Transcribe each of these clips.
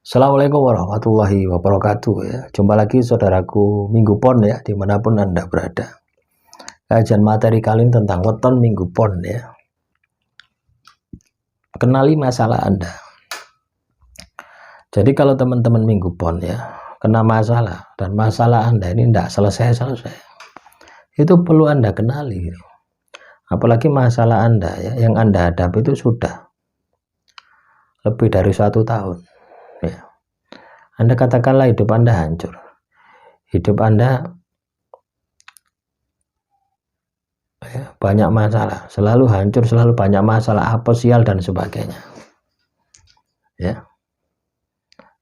Assalamualaikum warahmatullahi wabarakatuh ya. Jumpa lagi saudaraku Minggu Pon ya, dimanapun Anda berada. Kajian materi kali ini tentang weton Minggu Pon ya. Kenali masalah Anda. Jadi kalau teman-teman Minggu Pon ya, kena masalah dan masalah Anda ini tidak selesai-selesai, itu perlu Anda kenali. Apalagi masalah Anda ya, yang Anda hadapi itu sudah lebih dari 1 tahun ya. Anda katakanlah hidup Anda hancur, hidup Anda ya, banyak masalah, selalu hancur, selalu banyak masalah, aposial dan sebagainya ya.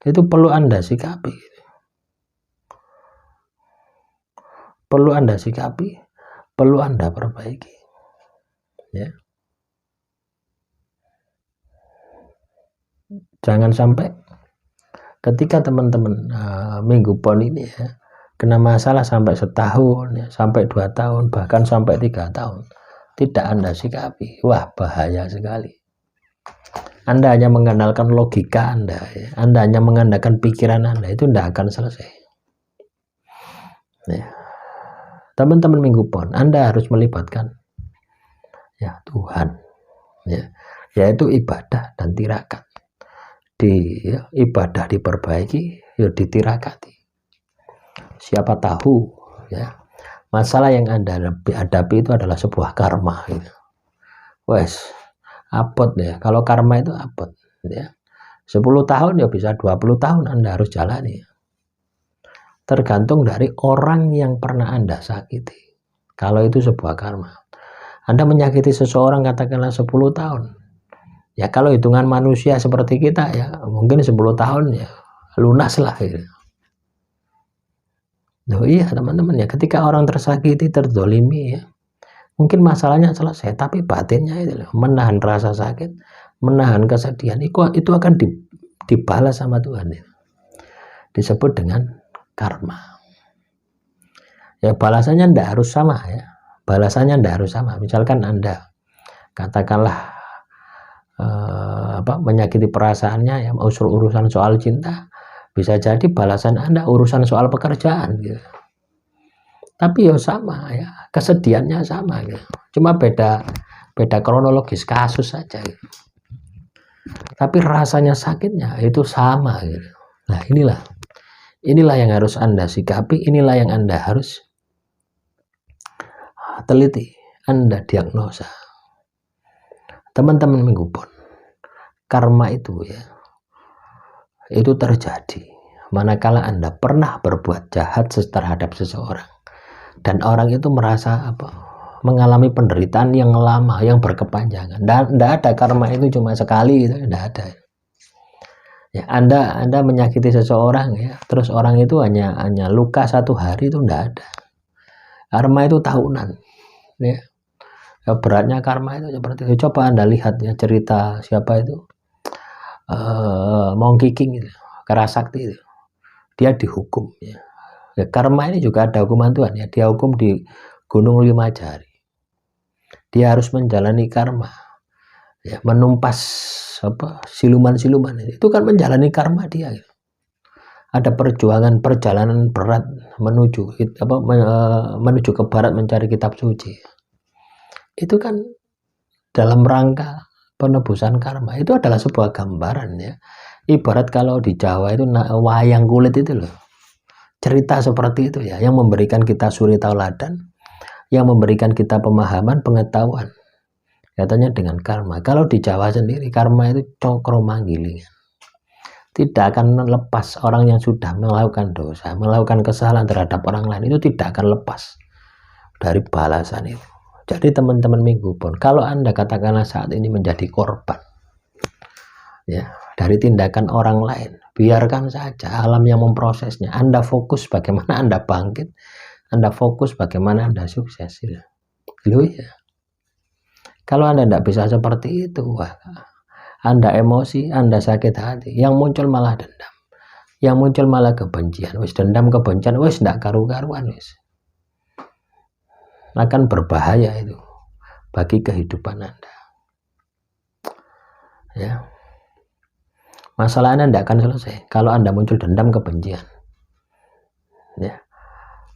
Itu perlu Anda sikapi, perlu Anda sikapi, perlu Anda perbaiki ya. Jangan sampai ketika teman-teman Minggu Pon ini ya, kena masalah sampai setahun ya, sampai 2 tahun, bahkan sampai 3 tahun tidak Anda sikapi. Wah, bahaya sekali. Anda hanya mengandalkan logika Anda ya. Anda hanya mengandalkan pikiran Anda, itu tidak akan selesai ya. Teman-teman Minggu Pon, Anda harus melibatkan ya Tuhan ya, yaitu ibadah dan tirakat. Ibadah diperbaiki, ya ditirakati. Siapa tahu ya, masalah yang Anda hadapi itu adalah sebuah karma gitu. Wes, apot ya. Kalau karma itu apot ya. 10 tahun ya bisa 20 tahun Anda harus jalani. Tergantung dari orang yang pernah Anda sakiti. Kalau itu sebuah karma. Anda menyakiti seseorang katakanlah 10 tahun. Ya kalau hitungan manusia seperti kita ya mungkin 10 tahun ya lunas lah gitu. Loh iya teman-teman ya, ketika orang tersakiti, terzolimi ya, mungkin masalahnya selesai, tapi batinnya itu loh, menahan rasa sakit, menahan kesedihan, itu akan dibalas sama Tuhan ya. Disebut dengan karma. Ya balasannya tidak harus sama ya, balasannya tidak harus sama. Misalkan Anda katakanlah menyakiti perasaannya ya, urusan soal cinta, bisa jadi balasan Anda urusan soal pekerjaan gitu. Tapi ya sama ya, kesedihannya sama gitu. Cuma beda kronologis kasus saja gitu. Tapi rasanya sakitnya itu sama gitu. Nah inilah yang harus Anda sikapi, inilah yang Anda harus teliti, Anda diagnosa. Teman-teman Minggu Pon, karma itu ya, itu terjadi manakala Anda pernah berbuat jahat terhadap seseorang dan orang itu merasa mengalami penderitaan yang lama, yang berkepanjangan. Tidak ada karma itu cuma sekali, tidak ada ya. Anda menyakiti seseorang ya, terus orang itu hanya luka 1 hari, itu tidak ada. Karma itu tahunan ya. Beratnya karma itu seperti itu. Coba Anda lihat ya cerita siapa itu Monkey King itu, Kerasakti itu, dia dihukum ya. Ya, karma ini juga ada hukuman Tuhan ya. Dia hukum di Gunung 5 Jari. Dia harus menjalani karma ya, menumpas siluman-siluman itu kan menjalani karma dia gitu. Ada perjalanan berat menuju ke barat mencari kitab suci. Itu kan dalam rangka penebusan karma. Itu adalah sebuah gambaran ya. Ibarat kalau di Jawa itu wayang kulit itu loh. Cerita seperti itu ya, yang memberikan kita suri tauladan, yang memberikan kita pemahaman, pengetahuan. Katanya dengan karma. Kalau di Jawa sendiri karma itu cokro manggiling. Tidak akan lepas. Orang yang sudah melakukan dosa, melakukan kesalahan terhadap orang lain, itu tidak akan lepas dari balasan itu. Jadi teman-teman Minggu Pon, kalau Anda katakanlah saat ini menjadi korban ya dari tindakan orang lain, biarkan saja alam yang memprosesnya. Anda fokus bagaimana Anda bangkit, Anda fokus bagaimana Anda sukses ya. Loh ya. Kalau Anda tidak bisa seperti itu, wah, Anda emosi, Anda sakit hati, yang muncul malah dendam, yang muncul malah kebencian. Wis dendam, kebencian, wis tidak karu-karuan wis. Akan berbahaya itu bagi kehidupan Anda ya. masalah Anda tidak akan selesai kalau Anda muncul dendam, kebencian. Ya,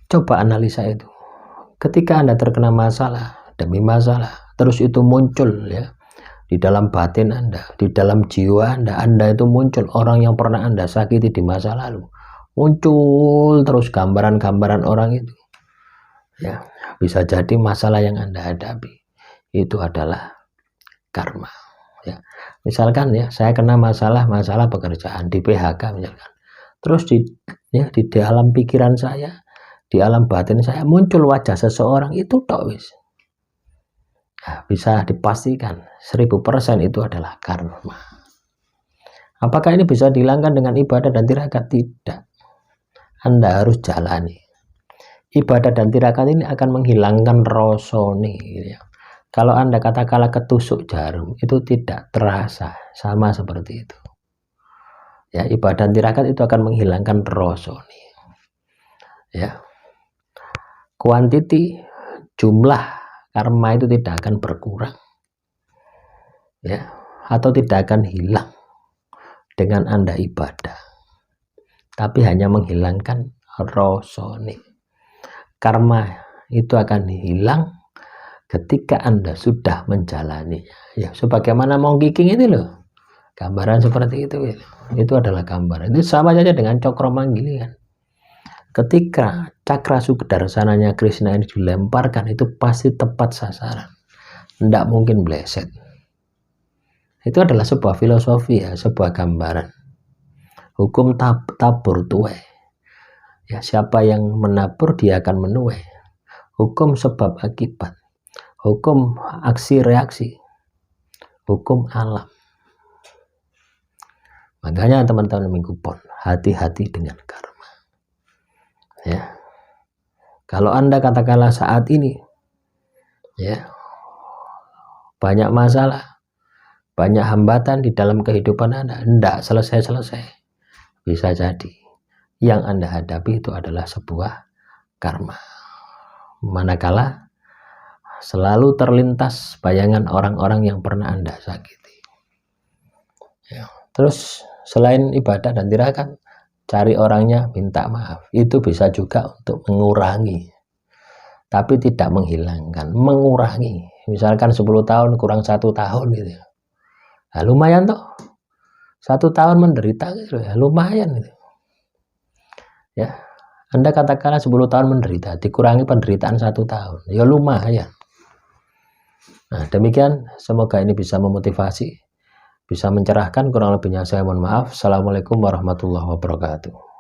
coba analisa itu. Ketika Anda terkena masalah demi masalah, terus itu muncul ya di dalam batin Anda, di dalam jiwa Anda itu muncul orang yang pernah Anda sakiti di masa lalu, muncul terus gambaran-gambaran orang itu. Ya, bisa jadi masalah yang Anda hadapi itu adalah karma. Ya, misalkan ya saya kena masalah pekerjaan di PHK misalkan, terus di dalam pikiran saya, di alam batin saya muncul wajah seseorang itu tok wis. Nah, bisa dipastikan 1000% itu adalah karma. Apakah ini bisa dihilangkan dengan ibadah dan tirakat? Tidak. Anda harus jalani. Ibadah dan tirakat ini akan menghilangkan rosone gitu ya. Kalau Anda katakanlah ketusuk jarum, itu tidak terasa, sama seperti itu. Ya, ibadah dan tirakat itu akan menghilangkan rosone. Ya. Kuantiti, jumlah karma itu tidak akan berkurang, ya, atau tidak akan hilang dengan Anda ibadah, tapi hanya menghilangkan rosone. Karma itu akan hilang ketika Anda sudah menjalaninya. Ya, sebagaimana Monkey King itu loh, gambaran seperti itu. Itu adalah gambaran. Itu sama saja dengan cokro manggili kan. Ketika cakra sudarsananya Krishna ini dilemparkan, itu pasti tepat sasaran, tidak mungkin bleset. Itu adalah sebuah filosofi ya, sebuah gambaran. Hukum tabur tuai. Ya, siapa yang menabur dia akan menuai. Hukum sebab akibat, hukum aksi reaksi, hukum alam. Makanya teman-teman Minggu Pon, hati-hati dengan karma. Ya, kalau Anda katakanlah saat ini ya banyak masalah, banyak hambatan di dalam kehidupan Anda, tidak selesai-selesai, bisa jadi yang Anda hadapi itu adalah sebuah karma. Manakala selalu terlintas bayangan orang-orang yang pernah Anda sakiti. Ya. Terus selain ibadah dan tirakat, cari orangnya, minta maaf. Itu bisa juga untuk mengurangi, tapi tidak menghilangkan, mengurangi. Misalkan 10 tahun kurang 1 tahun gitu. Nah, lumayan toh. 1 tahun menderita gitu ya, lumayan gitu. Ya. Anda katakanlah 10 tahun menderita, dikurangi penderitaan 1 tahun. Ya lumayan. Nah, demikian, semoga ini bisa memotivasi, bisa mencerahkan. Kurang lebihnya saya mohon maaf. Assalamualaikum warahmatullahi wabarakatuh.